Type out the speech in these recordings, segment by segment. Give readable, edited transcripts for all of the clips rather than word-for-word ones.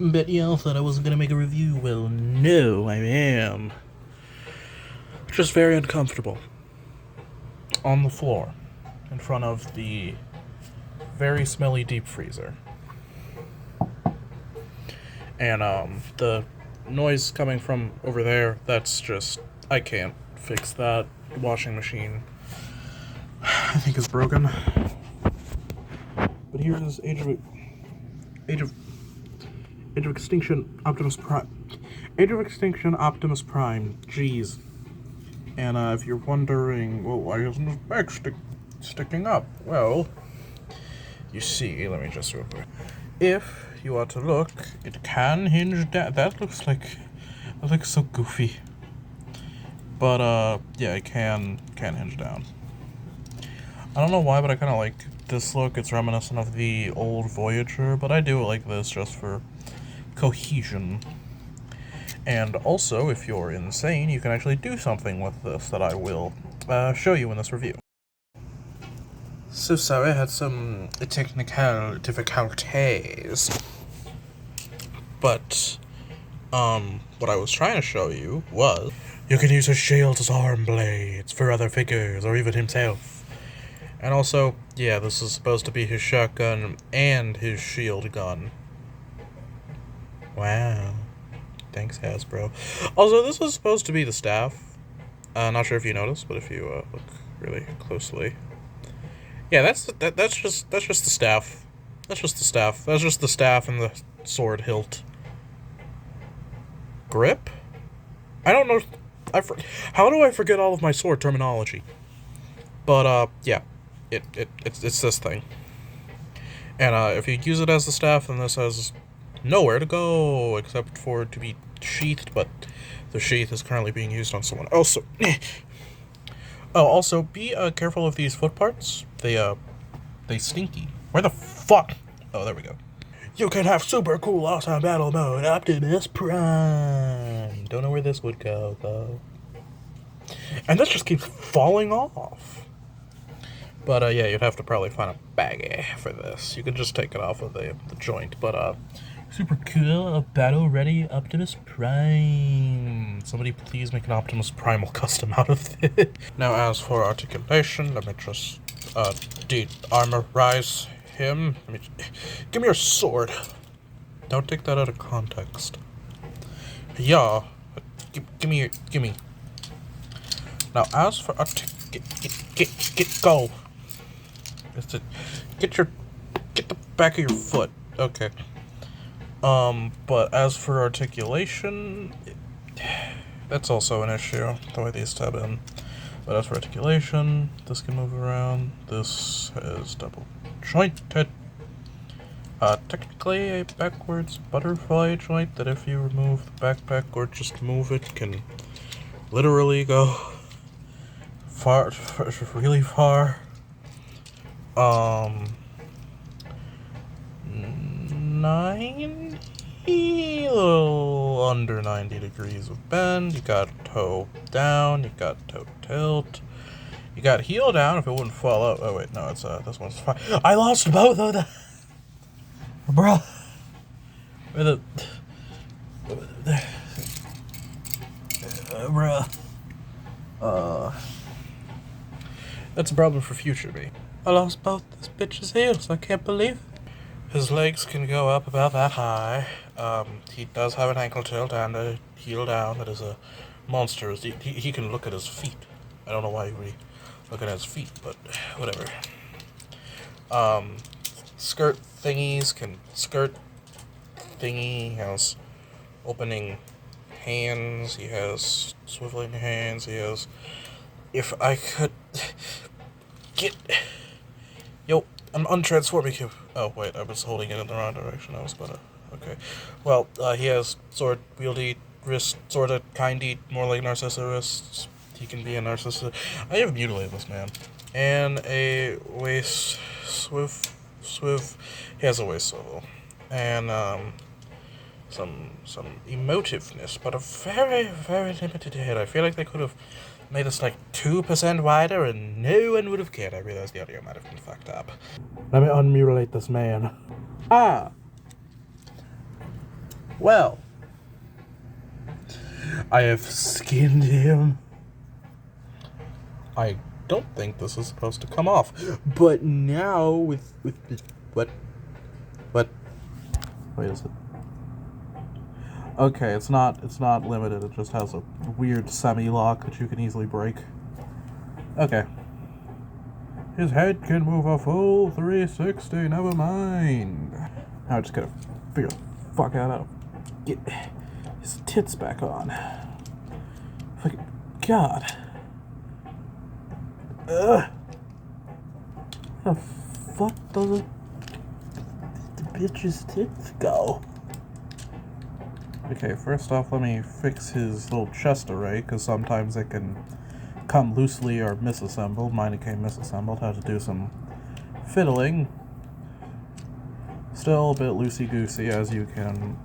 Bet y'all thought I wasn't gonna make a review. Well, no, I am. Just very uncomfortable. On the floor, in front of the very smelly deep freezer. And, the noise coming from over there, that's just, I can't fix that. The washing machine, I think, is broken. But here's Age of Age of Extinction Optimus Prime. Age of Extinction Optimus Prime. Jeez. And if you're wondering, well, why isn't his back sticking up? Well, you see, let me just real quick. If you want to look, it can hinge down. That looks so goofy. But yeah, it can hinge down. I don't know why, but I kind of like this look. It's reminiscent of the old Voyager, but I do it like this just for cohesion. And also, if you're insane, you can actually do something with this that I will show you in this review. So sorry, I had some technical difficulties. But, what I was trying to show you was you can use his shield as arm blades for other figures, or even himself. And also, yeah, this is supposed to be his shotgun and his shield gun. Wow. Thanks, Hasbro. Also, this was supposed to be the staff. Not sure if you noticed, but if you look really closely, yeah, that's just the staff. That's just the staff. That's just the staff and the sword hilt. Grip? I don't know. How do I forget all of my sword terminology? But yeah, it's this thing. And if you use it as the staff, then this has nowhere to go except for it to be sheathed, but the sheath is currently being used on someone else. Also be careful of these foot parts. They stinky. Where the fuck? Oh, there we go. You can have super cool, awesome battle mode, Optimus Prime. Don't know where this would go, though. And this just keeps falling off. But yeah, you'd have to probably find a baggie for this. You could just take it off of the joint, but super cool, a battle-ready Optimus Prime. Somebody please make an Optimus Primal custom out of it. Now, as for articulation, let me just de-armorize him. Give me your sword. Don't take that out of context. Yeah, give me. Now, as for go. Get the back of your foot. Okay. But as for articulation, that's also an issue, the way these tab in. But as for articulation, this can move around. This is double jointed. Technically a backwards butterfly joint that if you remove the backpack or just move it can literally go far, really far. 90, a little under 90 degrees of bend. You got toe down, you got toe tilt, you got heel down if it wouldn't fall out. Oh wait, no, it's this one's fine. I lost both of them, bro. That's a problem for future me. I lost both this bitch's heels. I can't believe it. His legs can go up about that high. He does have an ankle tilt and a heel down that is a monster. He can look at his feet. I don't know why he would be looking at his feet, but whatever. Skirt thingies can skirt thingy. He has opening hands. He has swiveling hands. He has... If I could get... Yo, I'm untransforming him. Oh, wait, I was holding it in the wrong direction. I was gonna... Okay. Well, he has sword wieldy wrist, sorta, kindy, more like Narcissa wrists. He can be a Narcissa. I have mutilated this man. And a waist swiv. He has a waist swivel. And, some emotiveness, but a very, very limited head. I feel like they could have made this like 2% wider and no one would have cared. I realized the audio might have been fucked up. Let me unmutilate this man. Ah! Well, I have skinned him. I don't think this is supposed to come off, but now with what? Wait, is it? Okay, it's not limited. It just has a weird semi-lock that you can easily break. Okay. His head can move a full 360. Never mind. Now I just gotta figure the fuck out how to get his tits back on. Fucking God. Ugh. Where the fuck does the bitch's tits go? Okay, first off, let me fix his little chest array, because sometimes it can come loosely or misassembled. Mine came misassembled. Had to do some fiddling. Still a bit loosey-goosey, as you can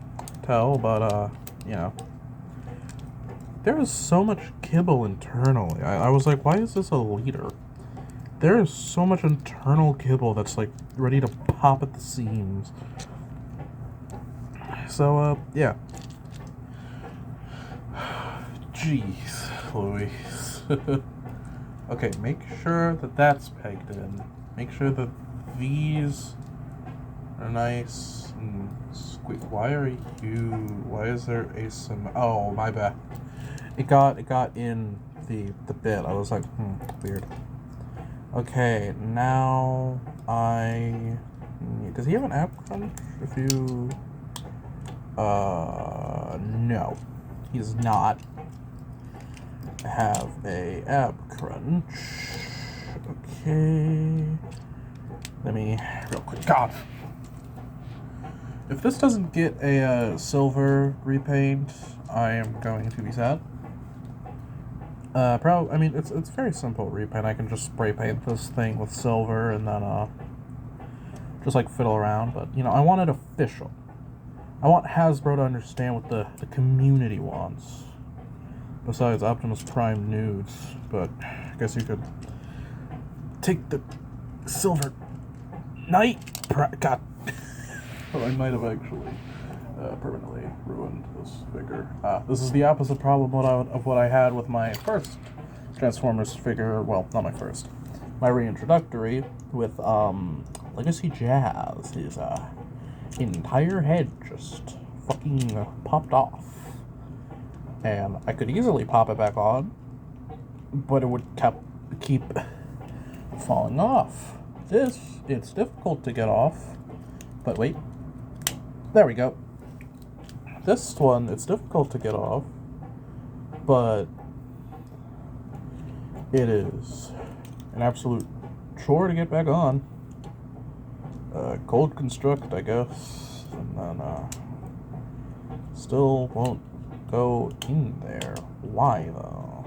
tell, but, you know. There is so much kibble internally. I was like, why is this a liter? There is so much internal kibble that's, like, ready to pop at the seams. So, yeah. Jeez, Louise. Okay, make sure that that's pegged in. Make sure that these are nice and squeak. Why is there some? Oh, my bad. It got in the bit. I was like, weird. Okay, now does he have an app crunch? If you, no, he does not have a app crunch. Okay, let me real quick. God, if this doesn't get a silver repaint, I am going to be sad. I mean, it's very simple repaint. I can just spray paint this thing with silver and then just like fiddle around. But you know, I want it official. I want Hasbro to understand what the community wants. Besides Optimus Prime nudes, but I guess you could take the silver knight. God, well, I might have actually permanently ruined this figure. This is the opposite problem of what I had with my first Transformers figure. Well, not my first. My reintroductory with Legacy Jazz. His entire head just fucking popped off. And I could easily pop it back on, but it would keep falling off. It's difficult to get off, but wait. There we go. This one, it's difficult to get off, but it is an absolute chore to get back on. Cold construct, I guess, and then still won't go in there. Why though?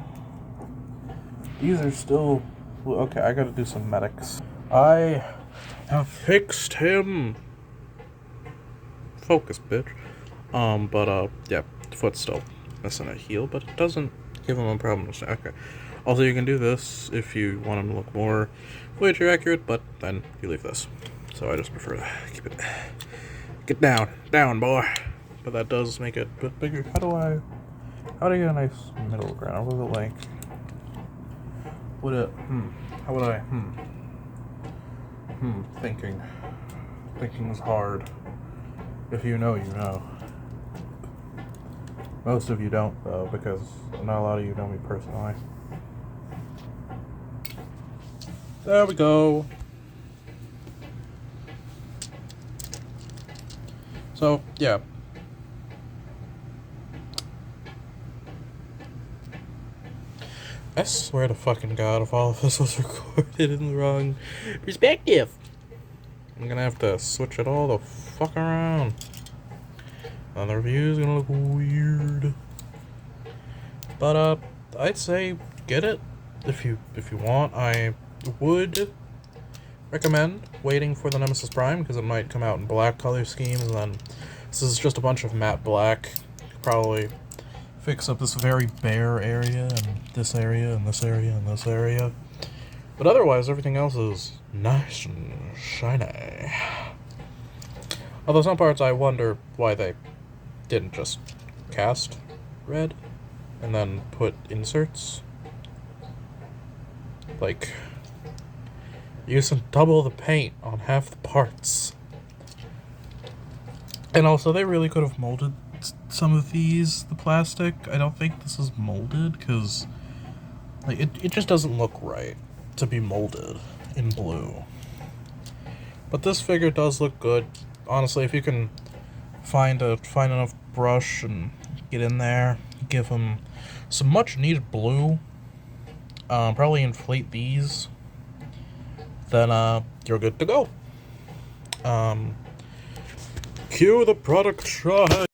These are still okay. I gotta do some medics. I have fixed him. Focus, bitch. But yeah, foot's still missing a heel, but it doesn't give him a problem. Okay. Also, you can do this if you want him to look more voyager accurate, but then you leave this. So I just prefer to keep it. Get down, boy. But that does make it a bit bigger. How do I get a nice middle ground? What is it like? How would I, Thinking is hard. If you know, you know. Most of you don't, though, because not a lot of you know me personally. There we go. So, yeah. I swear to fucking God, if all of this was recorded in the wrong perspective, I'm gonna have to switch it all the fuck around. And the review is gonna look weird. But, I'd say get it if you want. I would recommend waiting for the Nemesis Prime, because it might come out in black color schemes, and then this is just a bunch of matte black. Probably fix up this very bare area, and this area, and this area, and this area. But otherwise, everything else is nice and shiny. Although some parts I wonder why they didn't just cast red and then put inserts. Like, using double the paint on half the parts. And also, they really could have molded some of these, the plastic. I don't think this is molded, because like, it just doesn't look right to be molded in blue. But this figure does look good. Honestly, if you can find enough brush and get in there, give him some much needed blue, probably inflate these, then you're good to go. Cue the product shot.